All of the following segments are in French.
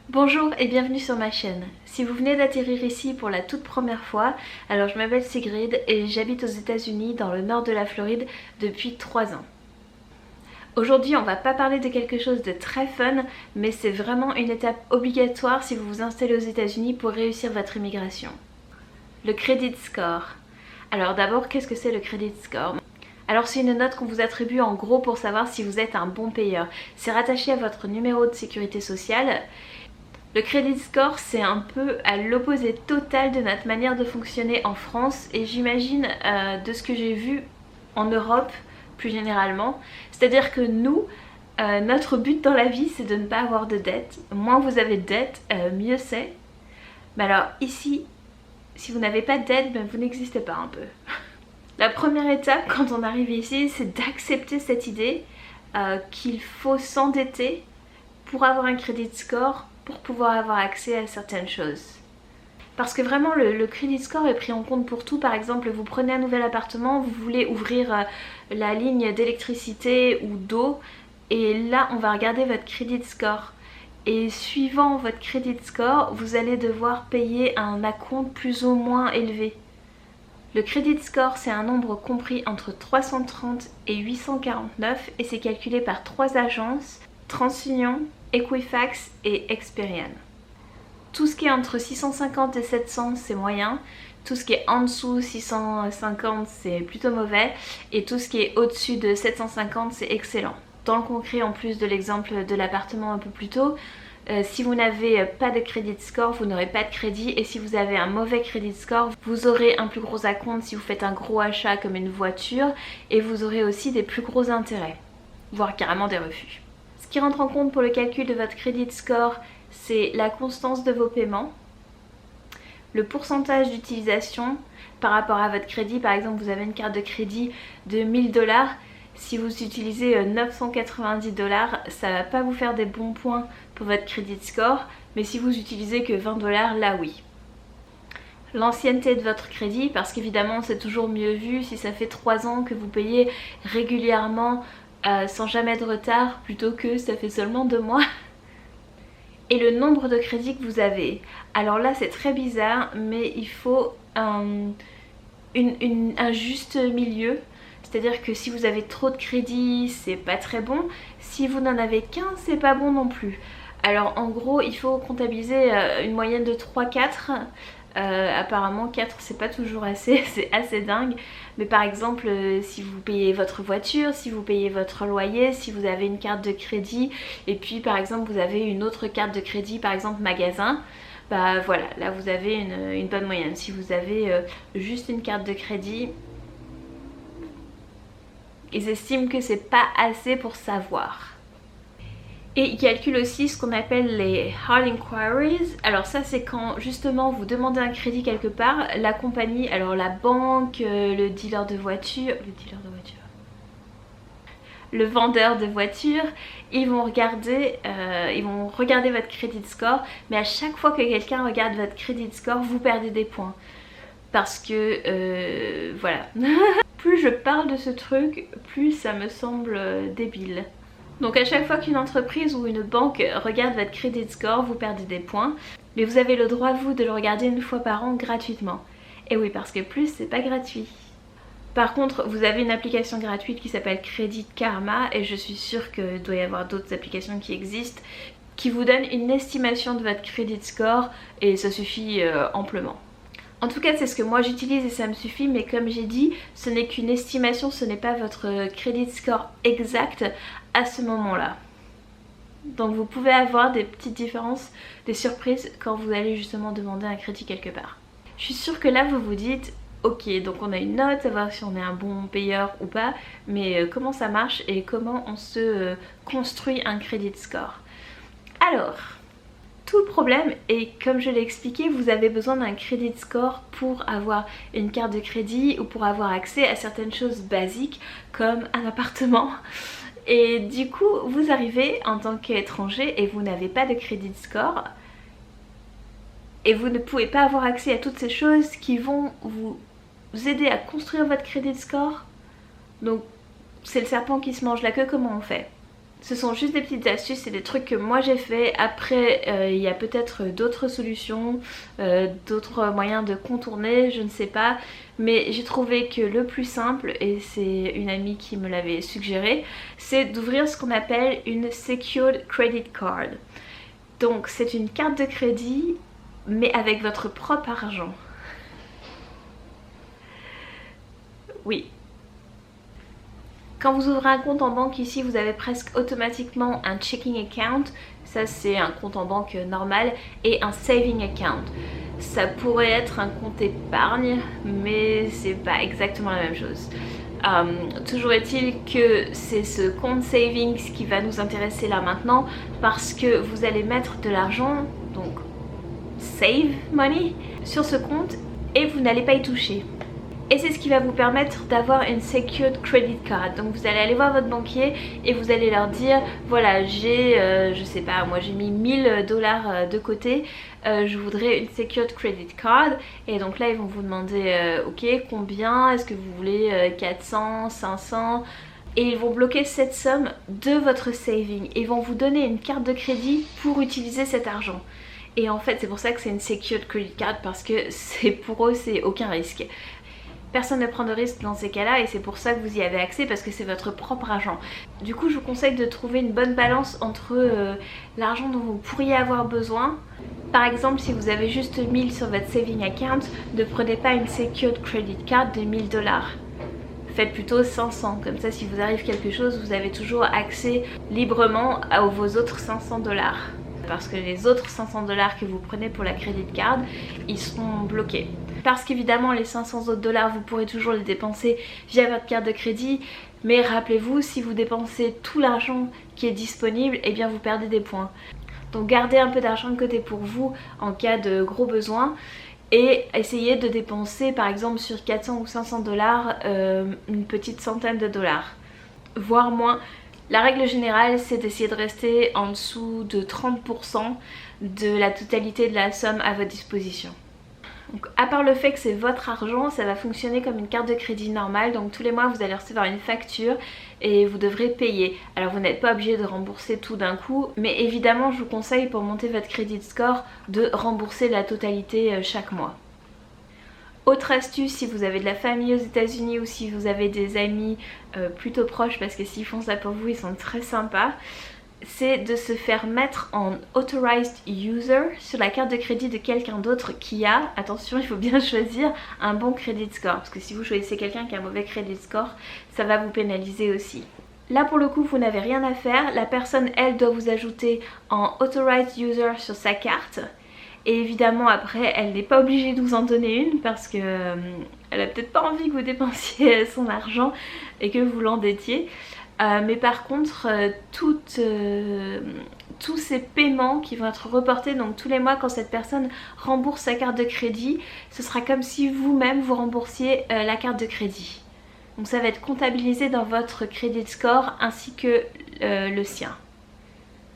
Bonjour et bienvenue sur ma chaîne. Si vous venez d'atterrir ici pour la toute première fois, alors je m'appelle Sigrid et j'habite aux États-Unis dans le nord de la Floride depuis 3 ans. Aujourd'hui on va pas parler de quelque chose de très fun, mais c'est vraiment une étape obligatoire si vous vous installez aux États-Unis pour réussir votre immigration. Le credit score. Alors d'abord, qu'est-ce que c'est le credit score ? Alors c'est une note qu'on vous attribue en gros pour savoir si vous êtes un bon payeur. C'est rattaché à votre numéro de sécurité sociale. Le credit score, c'est un peu à l'opposé total de notre manière de fonctionner en France et j'imagine de ce que j'ai vu en Europe plus généralement. C'est-à-dire que nous, notre but dans la vie, c'est de ne pas avoir de dette. Moins vous avez de dette, mieux c'est. Mais alors ici, si vous n'avez pas de dette, ben vous n'existez pas un peu. La première étape quand on arrive ici, c'est d'accepter cette idée qu'il faut s'endetter pour avoir un credit score, pour pouvoir avoir accès à certaines choses. Parce que vraiment le credit score est pris en compte pour tout. Par exemple, vous prenez un nouvel appartement, vous voulez ouvrir la ligne d'électricité ou d'eau et là on va regarder votre credit score. Et suivant votre credit score, vous allez devoir payer un acompte plus ou moins élevé. Le credit score, c'est un nombre compris entre 330 et 849 et c'est calculé par 3 agences, TransUnion, Equifax et Experian. Tout ce qui est entre 650 et 700 c'est moyen, tout ce qui est en dessous 650 c'est plutôt mauvais et tout ce qui est au-dessus de 750 c'est excellent. Dans le concret, en plus de l'exemple de l'appartement un peu plus tôt, si vous n'avez pas de credit score, vous n'aurez pas de crédit et si vous avez un mauvais credit score, vous aurez un plus gros acompte si vous faites un gros achat comme une voiture et vous aurez aussi des plus gros intérêts, voire carrément des refus. Ce qui rentre en compte pour le calcul de votre credit score, c'est la constance de vos paiements, le pourcentage d'utilisation par rapport à votre crédit. Par exemple, vous avez une carte de crédit de 1000 $. Si vous utilisez 990 $, ça va pas vous faire des bons points pour votre credit score, mais si vous utilisez que 20 $, là oui. L'ancienneté de votre crédit, parce qu'évidemment c'est toujours mieux vu si ça fait 3 ans que vous payez régulièrement sans jamais de retard plutôt que ça fait seulement 2 mois. Et le nombre de crédits que vous avez. Alors là c'est très bizarre, mais il faut un juste milieu. C'est-à-dire que si vous avez trop de crédits, c'est pas très bon. Si vous n'en avez qu'un, c'est pas bon non plus. Alors en gros, il faut comptabiliser une moyenne de 3-4. Apparemment 4 c'est pas toujours assez, c'est assez dingue. Mais par exemple, si vous payez votre voiture, si vous payez votre loyer, si vous avez une carte de crédit et puis par exemple vous avez une autre carte de crédit, par exemple magasin, bah voilà, là vous avez une bonne moyenne. Si vous avez juste une carte de crédit, ils estiment que c'est pas assez pour savoir. Et ils calculent aussi ce qu'on appelle les hard inquiries. Alors ça c'est quand justement vous demandez un crédit quelque part, la compagnie, alors la banque, le dealer de voiture, le vendeur de voiture, ils vont regarder votre credit score, mais à chaque fois que quelqu'un regarde votre credit score, vous perdez des points. Parce que voilà. Plus je parle de ce truc, plus ça me semble débile. Donc à chaque fois qu'une entreprise ou une banque regarde votre credit score, vous perdez des points. Mais vous avez le droit, vous, de le regarder une fois par an gratuitement. Et oui, parce que plus, c'est pas gratuit. Par contre, vous avez une application gratuite qui s'appelle Credit Karma et je suis sûre qu'il doit y avoir d'autres applications qui existent qui vous donnent une estimation de votre credit score et ça suffit amplement. En tout cas c'est ce que moi j'utilise et ça me suffit, mais comme j'ai dit, ce n'est qu'une estimation, ce n'est pas votre credit score exact à ce moment là. Donc vous pouvez avoir des petites différences, des surprises quand vous allez justement demander un crédit quelque part. Je suis sûre que là vous vous dites, ok donc on a une note, savoir si on est un bon payeur ou pas, mais comment ça marche et comment on se construit un credit score. Alors, tout le problème est, comme je l'ai expliqué, vous avez besoin d'un credit score pour avoir une carte de crédit ou pour avoir accès à certaines choses basiques comme un appartement. Et du coup, vous arrivez en tant qu'étranger et vous n'avez pas de credit score. Et vous ne pouvez pas avoir accès à toutes ces choses qui vont vous aider à construire votre credit score. Donc c'est le serpent qui se mange la queue, comment on fait? Ce sont juste des petites astuces, c'est des trucs que moi j'ai fait. Après il y a peut-être d'autres solutions, d'autres moyens de contourner, je ne sais pas. Mais j'ai trouvé que le plus simple, et c'est une amie qui me l'avait suggéré, c'est d'ouvrir ce qu'on appelle une Secured Credit Card. Donc c'est une carte de crédit mais avec votre propre argent. Oui. Quand vous ouvrez un compte en banque ici, vous avez presque automatiquement un checking account, ça c'est un compte en banque normal, et un saving account. Ça pourrait être un compte épargne, mais c'est pas exactement la même chose. Toujours est-il que c'est ce compte savings qui va nous intéresser là maintenant, parce que vous allez mettre de l'argent, donc save money, sur ce compte et vous n'allez pas y toucher. Et c'est ce qui va vous permettre d'avoir une Secured Credit Card. Donc vous allez aller voir votre banquier et vous allez leur dire voilà, j'ai, je sais pas, moi j'ai mis 1000 $ de côté, je voudrais une Secured Credit Card. Et donc là ils vont vous demander ok, combien, est-ce que vous voulez 400, 500, et ils vont bloquer cette somme de votre saving. Ils vont vous donner une carte de crédit pour utiliser cet argent. Et en fait c'est pour ça que c'est une Secured Credit Card, parce que c'est pour eux c'est aucun risque. Personne ne prend de risque dans ces cas-là et c'est pour ça que vous y avez accès, parce que c'est votre propre argent. Du coup je vous conseille de trouver une bonne balance entre l'argent dont vous pourriez avoir besoin. Par exemple si vous avez juste 1000 sur votre saving account, ne prenez pas une Secured Credit Card de 1000 $. Faites plutôt 500, comme ça si vous arrive quelque chose vous avez toujours accès librement à vos autres 500 $. Parce que les autres 500 $ que vous prenez pour la credit card, ils seront bloqués. Parce qu'évidemment les 500 autres dollars vous pourrez toujours les dépenser via votre carte de crédit, mais rappelez-vous, si vous dépensez tout l'argent qui est disponible, eh bien vous perdez des points. Donc gardez un peu d'argent de côté pour vous en cas de gros besoins et essayez de dépenser par exemple sur 400 ou 500 $, une petite centaine de dollars, voire moins. La règle générale c'est d'essayer de rester en dessous de 30% de la totalité de la somme à votre disposition. Donc, à part le fait que c'est votre argent, ça va fonctionner comme une carte de crédit normale. Donc tous les mois vous allez recevoir une facture et vous devrez payer. Alors vous n'êtes pas obligé de rembourser tout d'un coup, mais évidemment je vous conseille pour monter votre credit score de rembourser la totalité chaque mois. Autre astuce, si vous avez de la famille aux États-Unis ou si vous avez des amis plutôt proches, parce que s'ils font ça pour vous ils sont très sympas, c'est de se faire mettre en Authorized User sur la carte de crédit de quelqu'un d'autre qui a, attention il faut bien choisir, un bon credit score, parce que si vous choisissez quelqu'un qui a un mauvais credit score, ça va vous pénaliser aussi. Là pour le coup vous n'avez rien à faire, la personne elle doit vous ajouter en Authorized User sur sa carte. Et évidemment après elle n'est pas obligée de vous en donner une, parce que elle a peut-être pas envie que vous dépensiez son argent et que vous l'endettiez. Mais par contre tous ces paiements qui vont être reportés, donc tous les mois quand cette personne rembourse sa carte de crédit, ce sera comme si vous-même vous remboursiez la carte de crédit. Donc ça va être comptabilisé dans votre credit score ainsi que le sien.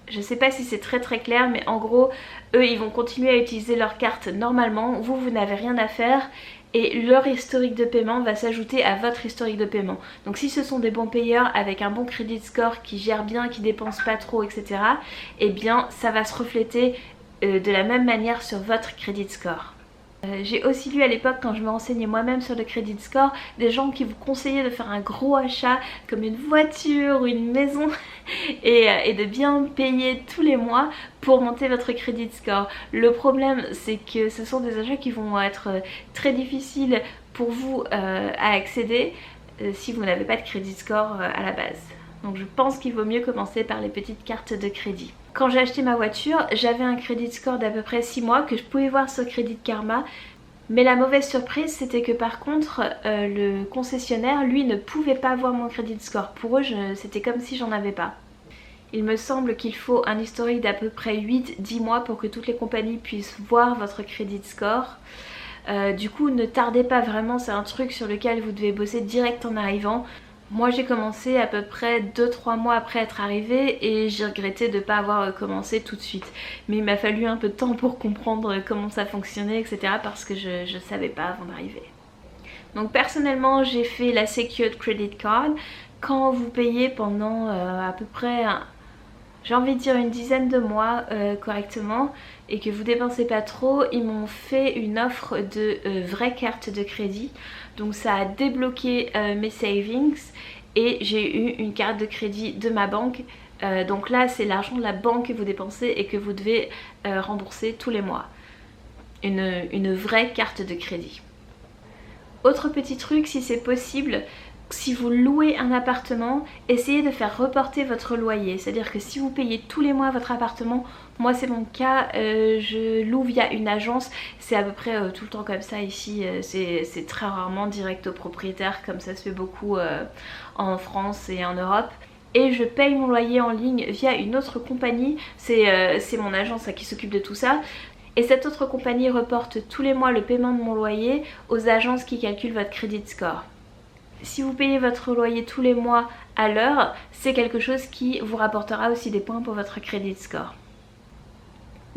Je sais pas si c'est très clair, mais en gros eux ils vont continuer à utiliser leur carte normalement, vous n'avez rien à faire. Et leur historique de paiement va s'ajouter à votre historique de paiement. Donc si ce sont des bons payeurs avec un bon credit score qui gèrent bien, qui dépensent pas trop, etc., eh bien ça va se refléter de la même manière sur votre credit score. J'ai aussi lu à l'époque, quand je me renseignais moi-même sur le credit score, des gens qui vous conseillaient de faire un gros achat comme une voiture ou une maison et de bien payer tous les mois pour monter votre credit score. Le problème c'est que ce sont des achats qui vont être très difficiles pour vous à accéder si vous n'avez pas de credit score à la base. Donc je pense qu'il vaut mieux commencer par les petites cartes de crédit. Quand j'ai acheté ma voiture, j'avais un credit score d'à peu près 6 mois que je pouvais voir sur Credit Karma. Mais la mauvaise surprise c'était que par contre le concessionnaire lui ne pouvait pas voir mon credit score. Pour eux c'était comme si j'en avais pas. Il me semble qu'il faut un historique d'à peu près 8-10 mois pour que toutes les compagnies puissent voir votre credit score. Du coup ne tardez pas vraiment, c'est un truc sur lequel vous devez bosser direct en arrivant. Moi j'ai commencé à peu près 2-3 mois après être arrivée et j'ai regretté de ne pas avoir commencé tout de suite. Mais il m'a fallu un peu de temps pour comprendre comment ça fonctionnait, etc. parce que je ne savais pas avant d'arriver. Donc personnellement j'ai fait la Secured Credit Card. Quand vous payez pendant à peu près j'ai envie de dire une dizaine de mois correctement, et que vous dépensez pas trop, ils m'ont fait une offre de vraie carte de crédit. Donc ça a débloqué mes savings et j'ai eu une carte de crédit de ma banque. Donc là c'est l'argent de la banque que vous dépensez et que vous devez rembourser tous les mois. Une vraie carte de crédit. Autre petit truc, si c'est possible, si vous louez un appartement, essayez de faire reporter votre loyer. C'est-à-dire que si vous payez tous les mois votre appartement, moi c'est mon cas, je loue via une agence. C'est à peu près tout le temps comme ça ici, c'est très rarement direct au propriétaire comme ça se fait beaucoup en France et en Europe. Et je paye mon loyer en ligne via une autre compagnie, c'est mon agence qui s'occupe de tout ça. Et cette autre compagnie reporte tous les mois le paiement de mon loyer aux agences qui calculent votre credit score. Si vous payez votre loyer tous les mois à l'heure, c'est quelque chose qui vous rapportera aussi des points pour votre credit score.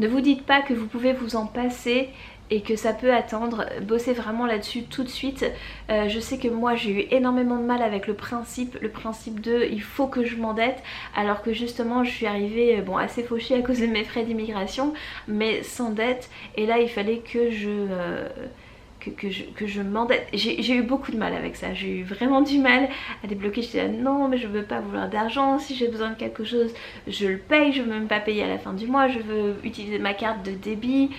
Ne vous dites pas que vous pouvez vous en passer et que ça peut attendre, bossez vraiment là-dessus tout de suite. Je sais que moi j'ai eu énormément de mal avec le principe de il faut que je m'endette, alors que justement je suis arrivée assez fauchée à cause de mes frais d'immigration, mais sans dette, et là il fallait que je m'endette. J'ai eu beaucoup de mal avec ça, j'ai eu vraiment du mal à débloquer. J'étais là non mais je veux pas vouloir d'argent, si j'ai besoin de quelque chose je le paye, je veux même pas payer à la fin du mois, je veux utiliser ma carte de débit.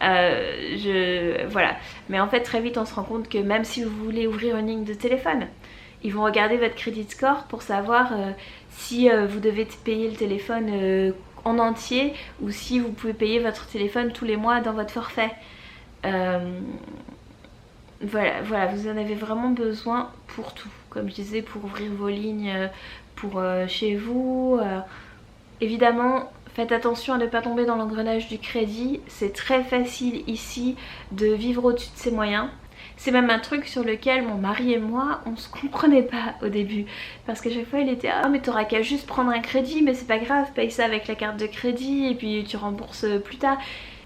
Voilà, mais en fait très vite on se rend compte que même si vous voulez ouvrir une ligne de téléphone, ils vont regarder votre credit score pour savoir si vous devez payer le téléphone en entier ou si vous pouvez payer votre téléphone tous les mois dans votre forfait. Voilà, vous en avez vraiment besoin pour tout, comme je disais, pour ouvrir vos lignes pour chez vous. Évidemment, faites attention à ne pas tomber dans l'engrenage du crédit. C'est très facile ici de vivre au-dessus de ses moyens. C'est même un truc sur lequel mon mari et moi on se comprenait pas au début, parce qu'à chaque fois il était ah mais t'auras qu'à juste prendre un crédit, mais c'est pas grave, paye ça avec la carte de crédit et puis tu rembourses plus tard.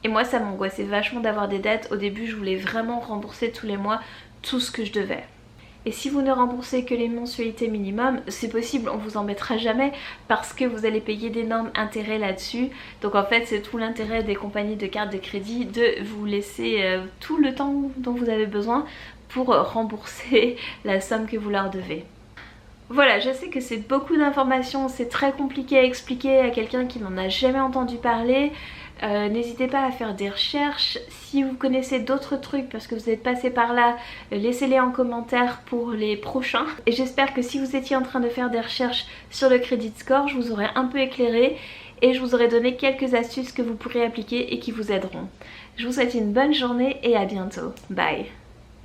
Et moi ça m'angoissait vachement d'avoir des dettes. Au début je voulais vraiment rembourser tous les mois tout ce que je devais. Et si vous ne remboursez que les mensualités minimum, c'est possible, on vous embêtera jamais parce que vous allez payer d'énormes intérêts là-dessus. Donc en fait c'est tout l'intérêt des compagnies de cartes de crédit de vous laisser tout le temps dont vous avez besoin pour rembourser la somme que vous leur devez. Voilà, je sais que c'est beaucoup d'informations, c'est très compliqué à expliquer à quelqu'un qui n'en a jamais entendu parler. N'hésitez pas à faire des recherches. Si vous connaissez d'autres trucs parce que vous êtes passé par là, laissez-les en commentaire pour les prochains. Et j'espère que si vous étiez en train de faire des recherches sur le credit score, je vous aurai un peu éclairé et je vous aurai donné quelques astuces que vous pourrez appliquer et qui vous aideront. Je vous souhaite une bonne journée et à bientôt. Bye!